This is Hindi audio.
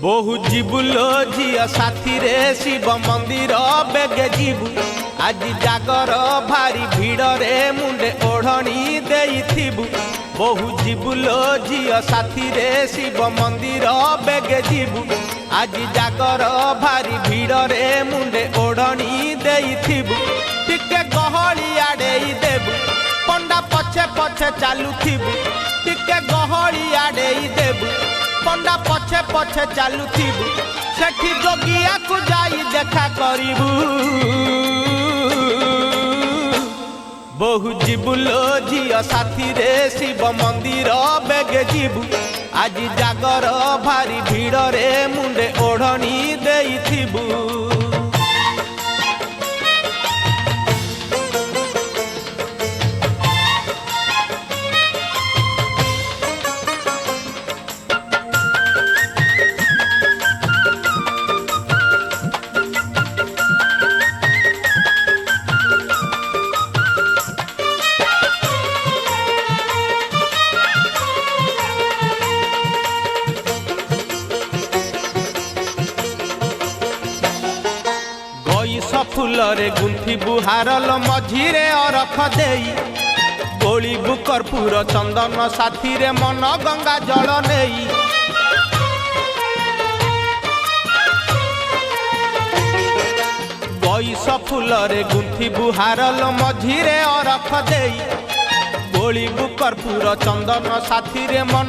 बहु जीवु लो झिया साथी रे शिव मंदिर बेगे जीवु आज जागर भारी भीड़ रे मुंडे ओढ़नी देइथिबु। बहु जीवु लो झिया साथी रे शिव मंदिर बेगे जीवु आज जागर भारी भीड़ रे मुंडे ओढ़नी देइथिबु। टिके गहली आडेई देबु पंडा पछे पछे चालुथिबु। टिके गहली आडेई देबु पंडा पछे पछे चालुथिबु। सेठी जोगिया को जाई देखा करिबु। बहु जीवु लो झिया साथी रे शिव मंदिर बेगे जीवु आज जागर भारी भीड़ रे मुंडे ओढ़नी देइथिबु। फुलरे गुंथी बुहारल मझिरे अरख देई गोली बुकरपुर चंदन साथी रे मन गंगा जल नेई। गईस फुलरे गुंथी बुहारल मझिरे अरख देई गोली बुकरपुर चंदन साथी रे मन